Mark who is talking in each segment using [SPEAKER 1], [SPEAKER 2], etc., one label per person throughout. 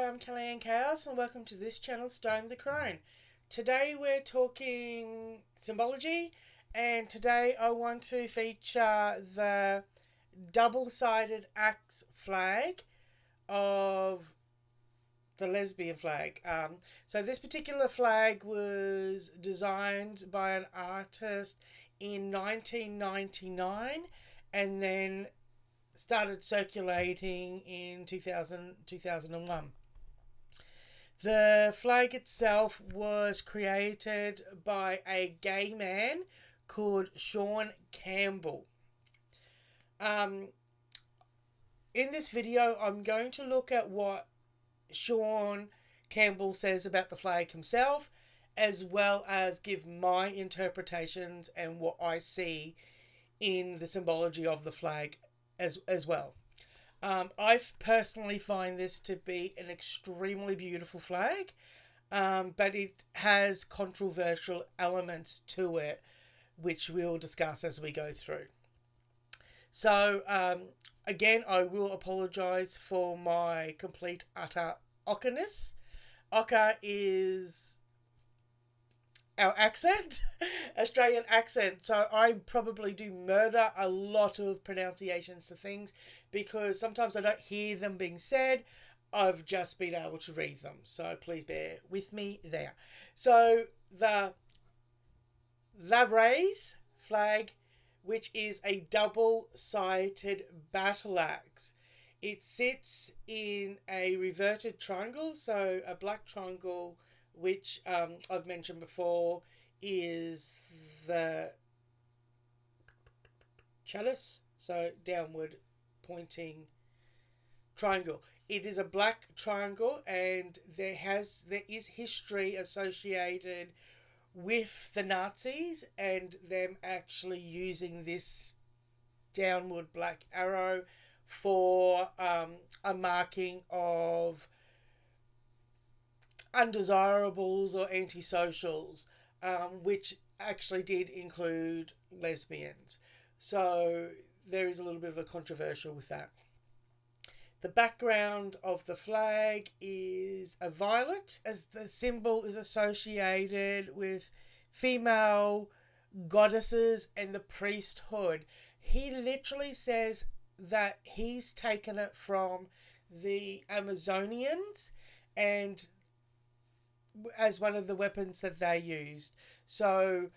[SPEAKER 1] I'm Kellyanne Chaos and welcome to this channel, Stone the Crone. Today we're talking symbology, and today I want to feature the double-sided axe flag of the lesbian flag. So this particular flag was designed by an artist in 1999 and then started circulating in 2001. The flag itself was created by a gay man called Sean Campbell. In this video, I'm going to look at what Sean Campbell says about the flag himself, as well as give my interpretations and what I see in the symbology of the flag as well. I personally find this to be an extremely beautiful flag, but it has controversial elements to it, which we'll discuss as we go through. So, again, I will apologise for my complete utter ockerness. Ocker is our accent, Australian accent. So I probably do murder a lot of pronunciations to things because sometimes I don't hear them being said. I've just been able to read them. So please bear with me there. So the Labry flag, which is a double-sided battle axe. It sits in a reverted triangle, so a black triangle, which I've mentioned before is the chalice, so downward pointing triangle. It is a black triangle, and there is history associated with the Nazis and them actually using this downward black arrow for a marking of undesirables or antisocials, which actually did include lesbians. So there is a little bit of a controversial with that. The background of the flag is a violet, as the symbol is associated with female goddesses and the priesthood. He literally says that he's taken it from the Amazonians and as one of the weapons that they used. So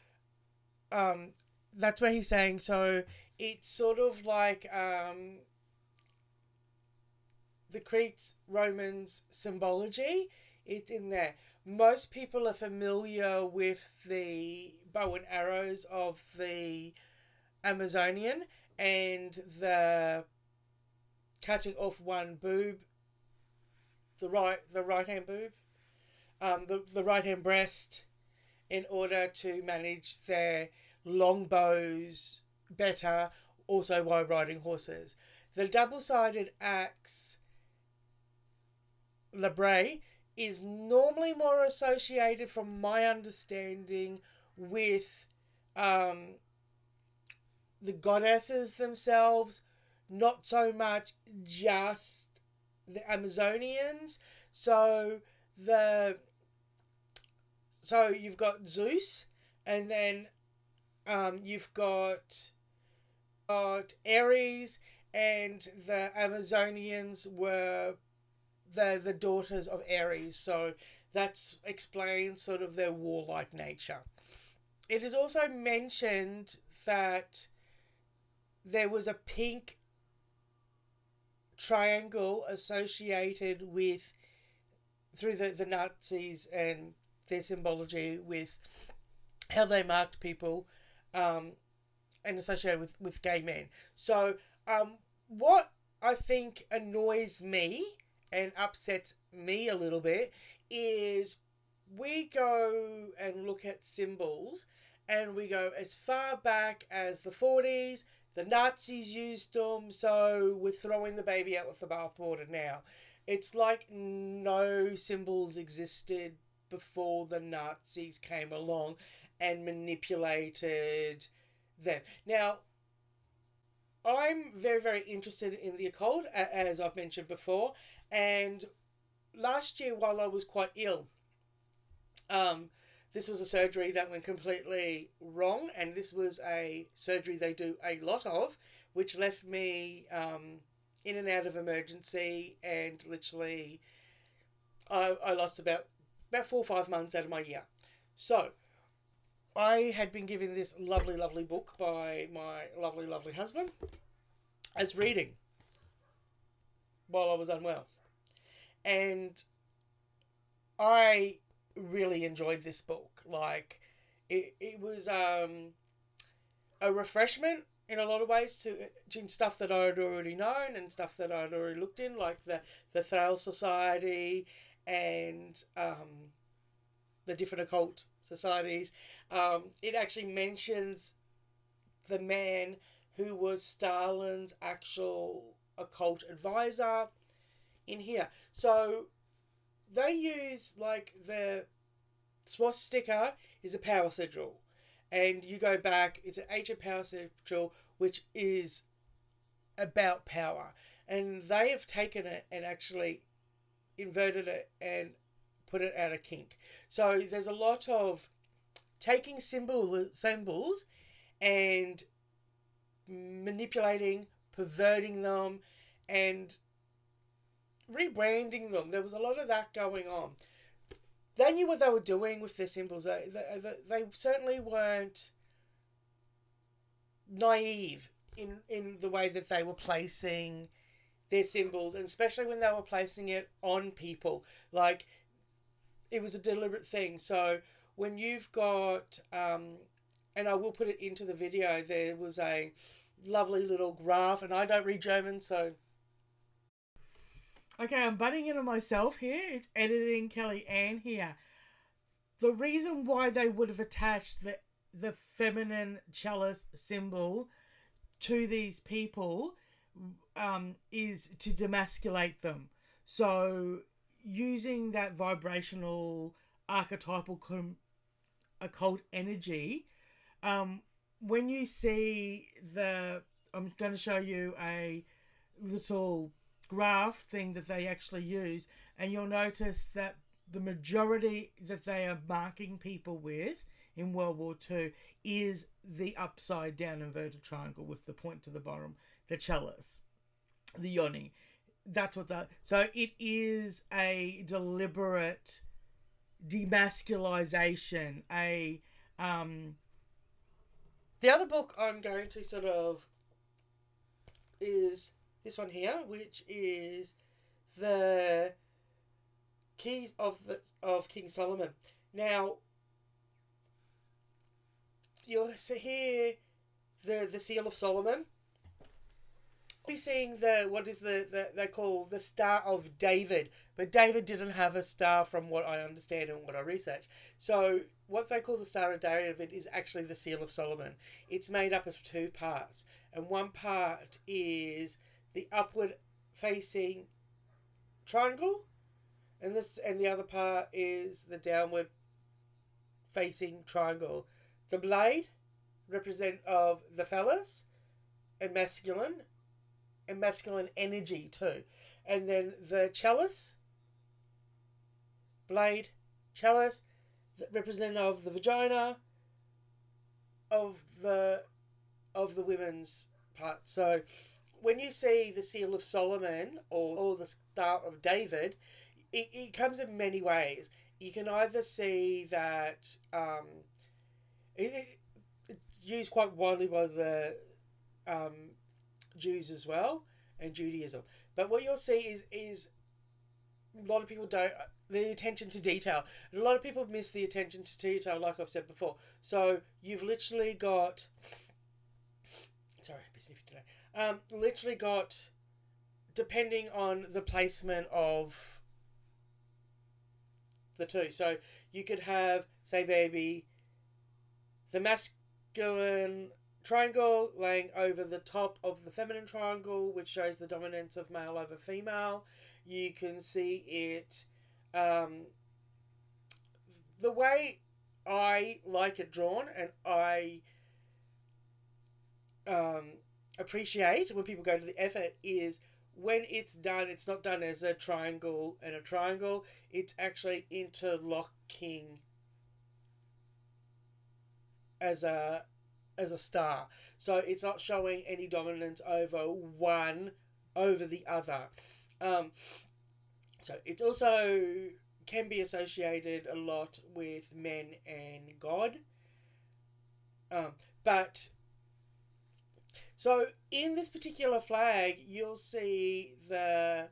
[SPEAKER 1] that's what he's saying. So it's sort of like the Greeks, Romans symbology. It's in there. Most people are familiar with the bow and arrows of the Amazonian and the cutting off one boob, the right hand boob, the right hand breast, in order to manage their long bows better, also while riding horses. The double-sided axe Labry is normally more associated, from my understanding, with the goddesses themselves, not so much just the Amazonians. So you've got Zeus, and then you've got Ares, and the Amazonians were the daughters of Ares. So that's explains sort of their warlike nature. It is also mentioned that there was a pink triangle associated with, through the Nazis and their symbology, with how they marked people and associated with gay men. So what I think annoys me and upsets me a little bit is we go and look at symbols and we go as far back as the 40s. The Nazis used them, so we're throwing the baby out with the bathwater now. It's like no symbols existed before the Nazis came along and manipulated them. Now, I'm very, very interested in the occult, as I've mentioned before, and last year while I was quite ill, this was a surgery that went completely wrong, and this was a surgery they do a lot of, which left me in and out of emergency, and literally I lost about 4 or 5 months out of my year. So I had been given this lovely, lovely book by my lovely, lovely husband as reading while I was unwell. And I really enjoyed this book. Like, it was a refreshment in a lot of ways to stuff that I had already known and stuff that I'd already looked in, like the Thrale Society and the different occult societies. It actually mentions the man who was Stalin's actual occult advisor in here. So they use, like, the swastika is a power sigil, and you go back, it's an ancient power sigil which is about power, and they have taken it and actually inverted it and put it out of kink. So there's a lot of taking symbols and manipulating, perverting them, and rebranding them. There was a lot of that going on. They knew what they were doing with their symbols. They certainly weren't naive in the way that they were placing their symbols, and especially when they were placing it on people. Like, it was a deliberate thing. So when you've got, and I will put it into the video, there was a lovely little graph, and I don't read German, so... Okay, I'm butting in on myself here. It's editing Kelly Ann here. The reason why they would have attached the feminine chalice symbol to these people is to demasculate them. So using that vibrational archetypal occult energy, when you see I'm going to show you a little graph thing that they actually use, and you'll notice that the majority that they are marking people with in World War II is the upside down inverted triangle with the point to the bottom, the chalice, the yoni. That's what so it is a deliberate demasculization. The other book I'm going to sort of is this one here, which is the Keys of King Solomon. Now, you'll hear the Seal of Solomon. We'll be seeing they call the Star of David, but David didn't have a star from what I understand and what I researched. So what they call the Star of David is actually the Seal of Solomon. It's made up of 2 parts, and one part is the upward facing triangle, and the other part is the downward facing triangle. The blade represent of the phallus and masculine energy too, and then the chalice, blade, chalice, represent of the vagina of the women's part. So when you see the Seal of Solomon or the Star of David, it comes in many ways. You can either see that it's used quite widely by the Jews as well, and Judaism. But what you'll see is a lot of people don't, the attention to detail. And a lot of people miss the attention to detail, like I've said before. So you've literally got, sorry, I'm sniffy today. Literally got, depending on the placement of the 2. So you could have, say, maybe the masculine triangle laying over the top of the feminine triangle, which shows the dominance of male over female. You can see it, the way I like it drawn, and I appreciate when people go to the effort, is when it's done, it's not done as a triangle and a triangle. It's actually interlocking as a star. So it's not showing any dominance over one over the other. Um, so it's also can be associated a lot with men and God. But so in this particular flag, you'll see the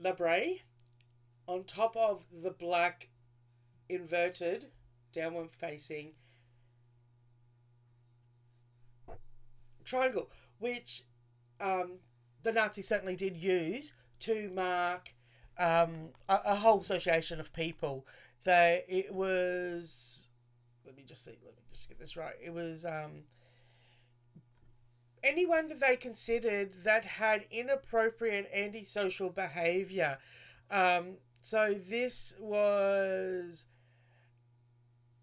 [SPEAKER 1] Labry on top of the black inverted downward facing triangle, which the Nazis certainly did use to mark a whole association of people. It was, let me just get this right. It was anyone that they considered that had inappropriate antisocial behaviour. So this was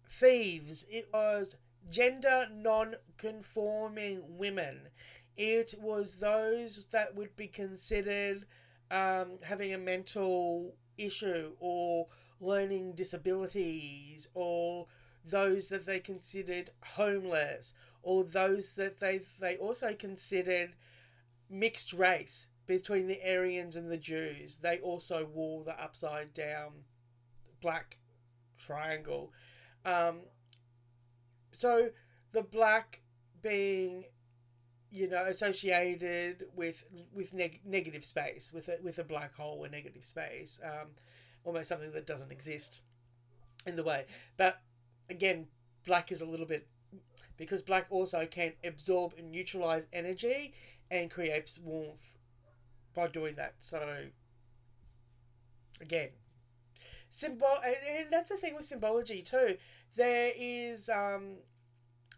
[SPEAKER 1] thieves. It was gender non-conforming women. It was those that would be considered having a mental issue or learning disabilities, or those that they considered homeless, or those that they also considered mixed race between the Aryans and the Jews. They also wore the upside down black triangle. So the black being, associated with negative space, with a black hole, a negative space, almost something that doesn't exist in the way. But again, black is a little bit, because black also can absorb and neutralize energy and creates warmth by doing that. So again, and that's the thing with symbology too. There is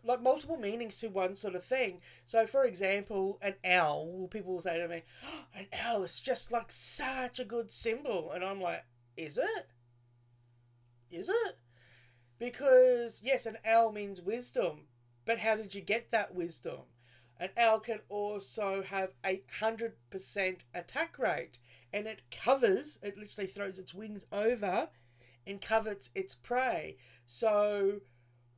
[SPEAKER 1] like multiple meanings to one sort of thing. So, for example, an owl. People will say to me, oh, "An owl is just like such a good symbol," and I'm like, "Is it? Is it?" Because yes, an owl means wisdom, but how did you get that wisdom? An owl can also have 100% attack rate, and it literally throws its wings over and covers its prey. So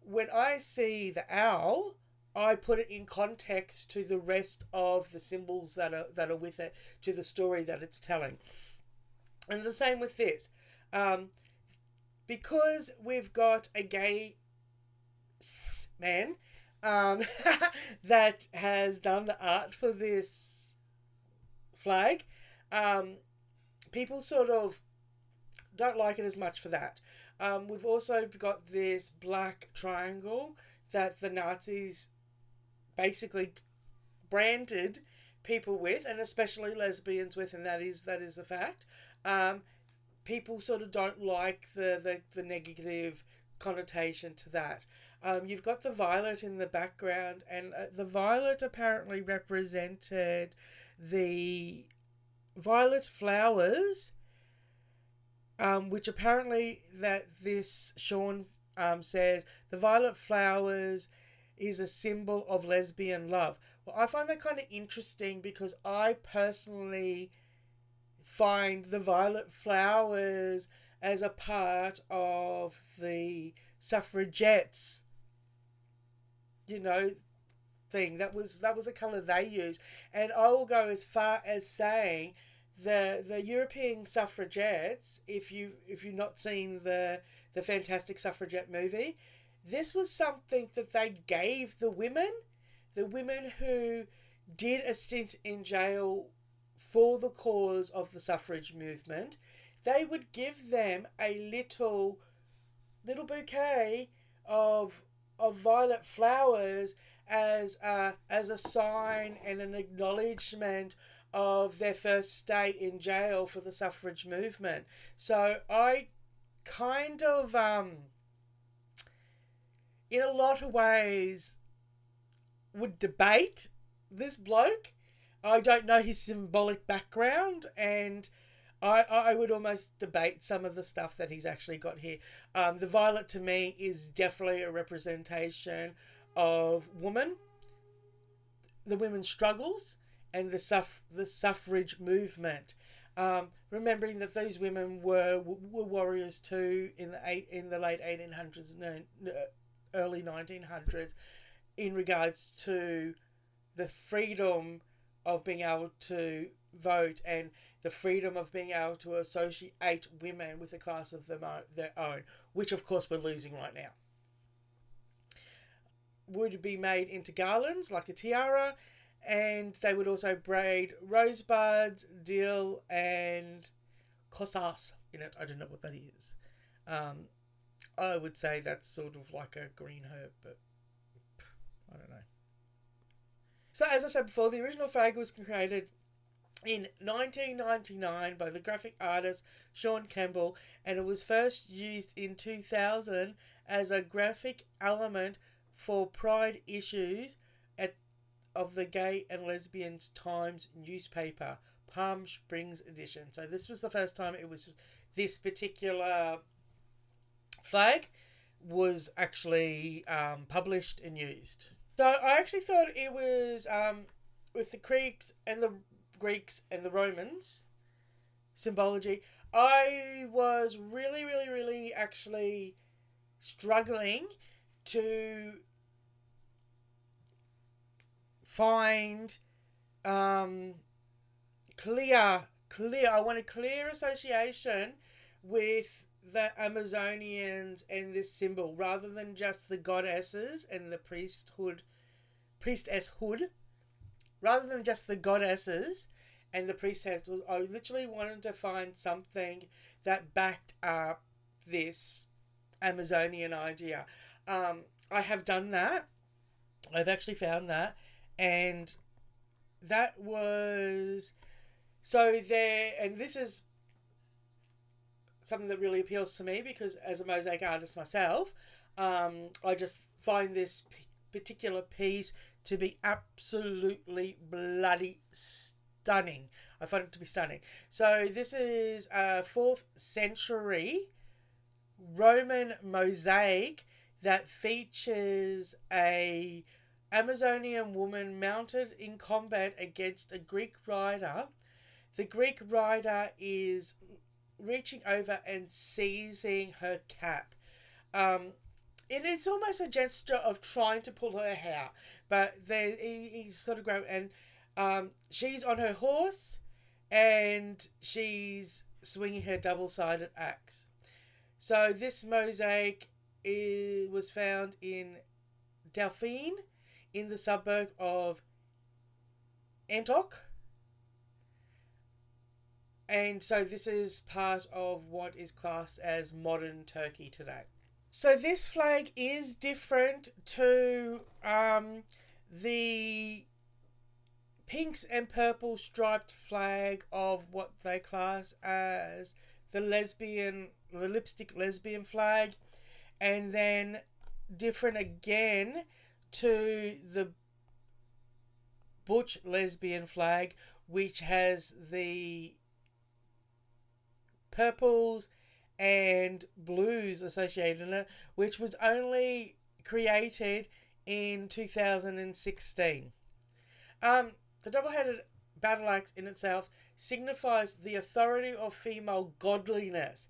[SPEAKER 1] when I see the owl, I put it in context to the rest of the symbols that are with it, to the story that it's telling. And the same with this. Because we've got a gay man that has done the art for this flag, people sort of don't like it as much for that. We've also got this black triangle that the Nazis basically branded people with, and especially lesbians with, and that is the fact. People sort of don't like the negative connotation to that. You've got the violet in the background, and the violet apparently represented the violet flowers, which apparently that this Sean says the violet flowers is a symbol of lesbian love. Well, I find that kind of interesting because I personally find the violet flowers as a part of the Suffragettes, thing. That was a colour they used, and I will go as far as saying the European Suffragettes. If you've not seen the Fantastic Suffragette movie, this was something that they gave the women who did a stint in jail for the cause of the suffrage movement. They would give them a little bouquet of violet flowers as a sign and an acknowledgement of their first stay in jail for the suffrage movement. So I kind of in a lot of ways would debate this bloke. I don't know his symbolic background, and I would almost debate some of the stuff that he's actually got here. The violet to me is definitely a representation of woman, the women's struggles, and the suffrage movement. Remembering that those women were warriors too in the late 1800s and early 1900s, in regards to the freedom of being able to vote and the freedom of being able to associate women with a class of their own, which of course we're losing right now. Would be made into garlands like a tiara, and they would also braid rosebuds, dill, and cosas in it. I don't know what that is. I would say that's sort of like a green herb, but I don't know. So as I said before, the original flag was created in 1999 by the graphic artist Sean Campbell, and it was first used in 2000 as a graphic element for Pride issues of the Gay and Lesbians Times newspaper, Palm Springs edition. So this was the first time this particular flag was actually published and used. So I actually thought it was with the Greeks and the Romans, Symbology. I was really actually struggling to find clear. I want a clear association with the Amazonians and this symbol, rather than just the goddesses and the priestesshood. Rather than just the goddesses and the priestesshood, I literally wanted to find something that backed up this Amazonian idea. I have done that. I've actually found that, and that was so there. And this is something that really appeals to me because, as a mosaic artist myself, I just find this particular piece to be absolutely bloody stunning. I find it to be stunning. So this is a 4th century Roman mosaic that features a Amazonian woman mounted in combat against a Greek rider. The Greek rider is reaching over and seizing her cap. And it's almost a gesture of trying to pull her hair, but he's sort of grabbing, and she's on her horse, and she's swinging her double-sided axe. So this mosaic was found in Dauphine, in the suburb of Antioch. And so this is part of what is classed as modern Turkey today. So this flag is different to the pinks and purple striped flag of what they class as the lipstick lesbian flag, and then different again to the butch lesbian flag, which has the purples and blues associated in it, which was only created in 2016. The double-headed battle axe in itself signifies the authority of female godliness,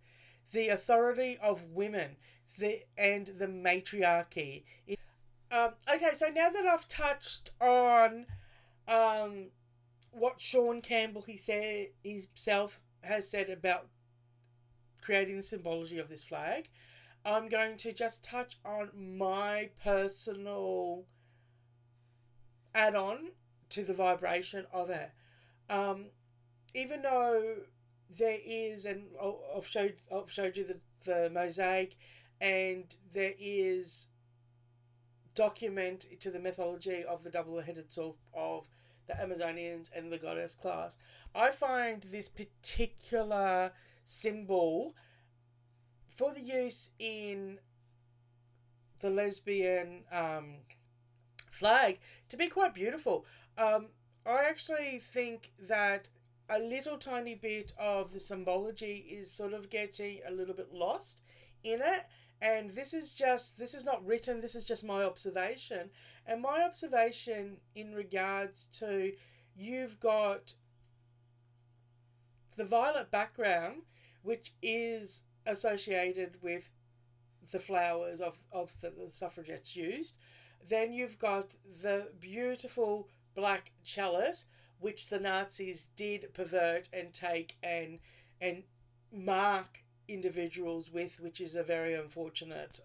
[SPEAKER 1] the authority of women, and the matriarchy. Okay, so now that I've touched on what Sean Campbell himself has said about creating the symbology of this flag, I'm going to just touch on my personal add-on to the vibration of it. Even though there is, and I've showed you the mosaic, and there is document to the mythology of the double-headed sword of the Amazonians and the goddess class, I find this particular symbol for the use in the lesbian flag to be quite beautiful. I actually think that a little tiny bit of the symbology is sort of getting a little bit lost in it. And this is not written, this is just my observation. And my observation in regards to you've got the violet background, which is associated with the flowers of the suffragettes used. Then you've got the beautiful black chalice, which the Nazis did pervert and take and mark individuals with, which is a very unfortunate.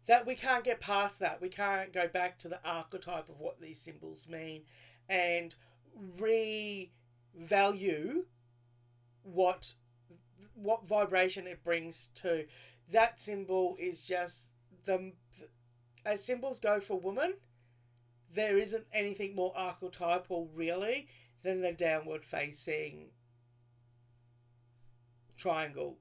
[SPEAKER 1] That we can't get past that. We can't go back to the archetype of what these symbols mean and revalue what vibration it brings to. That symbol is just as symbols go for women, there isn't anything more archetypal really than the downward facing triangle.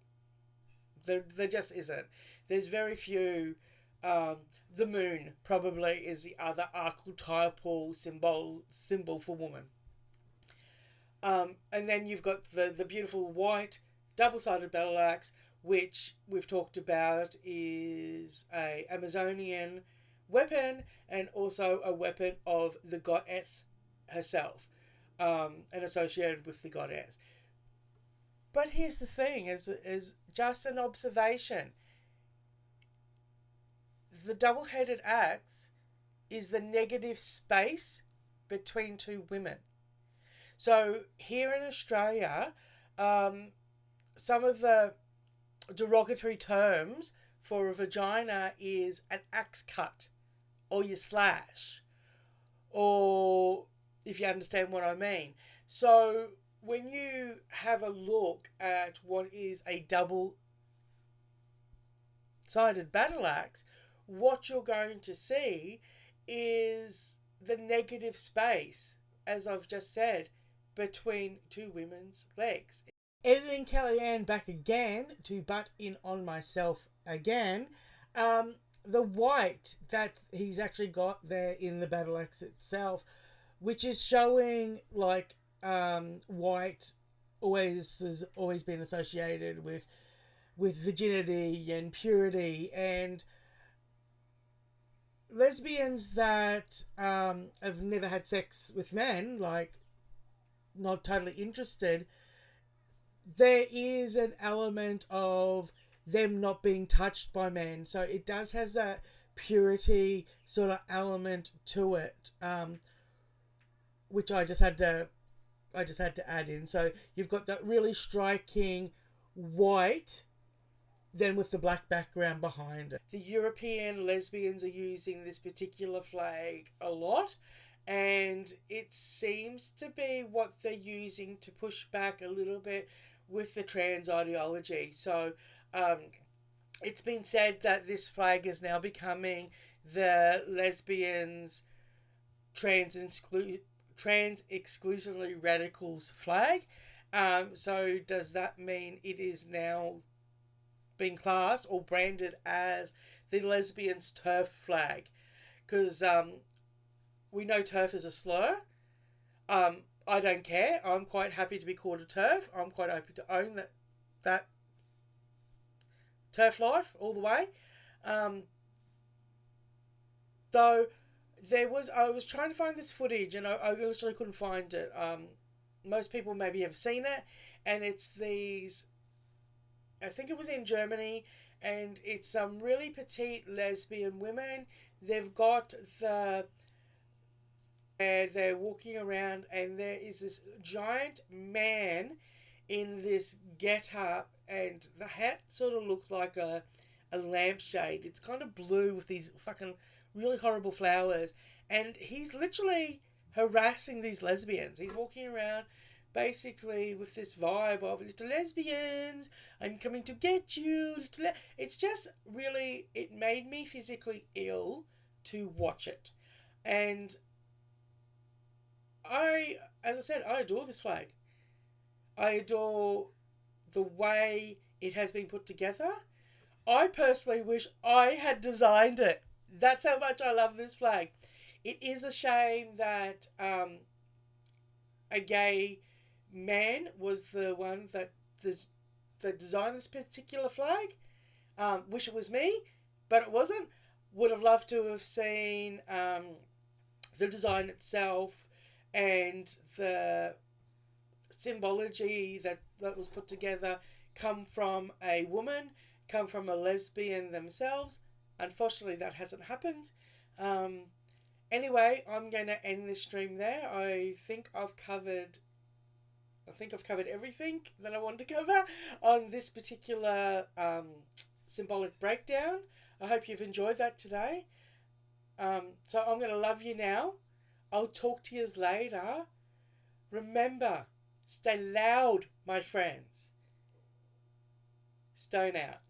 [SPEAKER 1] There just isn't. There's very few. The moon probably is the other archetypal symbol for woman. And then you've got the beautiful white double-sided battle axe, which we've talked about is a Amazonian weapon and also a weapon of the goddess herself, and associated with the goddess. But here's the thing, is just an observation. The double-headed axe is the negative space between two women. So here in Australia, some of the derogatory terms for a vagina is an axe cut or your slash, or if you understand what I mean. So when you have a look at what is a double-sided battle axe, what you're going to see is the negative space, as I've just said, between two women's legs. Editing Kellyanne back again to butt in on myself again. The white that he's actually got there in the battle axe itself, which is showing like white has always been associated with virginity and purity, and lesbians that have never had sex with men, like not totally interested, there is an element of them not being touched by men. So it does have that purity sort of element to it, which I just had to add in. So you've got that really striking white, then with the black background behind it. The European lesbians are using this particular flag a lot, and it seems to be what they're using to push back a little bit with the trans ideology. So it's been said that this flag is now becoming the lesbians' trans exclusively radicals flag. So does that mean it is now being classed or branded as the lesbians' TERF flag? Because we know TERF is a slur. I don't care. I'm quite happy to be called a TERF. I'm quite happy to own that TERF life all the way. Though I was trying to find this footage and I literally couldn't find it. Most people maybe have seen it, and it's these, I think it was in Germany, and it's some really petite lesbian women. They've got they're walking around, and there is this giant man in this get-up, and the hat sort of looks like a lampshade. It's kind of blue with these fucking really horrible flowers, and he's literally harassing these lesbians. He's walking around basically with this vibe of, little lesbians, I'm coming to get you. It's just really, it made me physically ill to watch it. And as I said, I adore this flag. I adore the way it has been put together. I personally wish I had designed it. That's how much I love this flag. It is a shame that a gay man was the one that designed this particular flag. Wish it was me, but it wasn't. Would have loved to have seen the design itself and the symbology that was put together come from a woman, come from a lesbian themselves. Unfortunately, that hasn't happened. Anyway, I'm going to end this stream there. I think I've covered everything that I wanted to cover on this particular symbolic breakdown. I hope you've enjoyed that today. So I'm going to love you now. I'll talk to you later. Remember, stay loud, my friends. Stone out.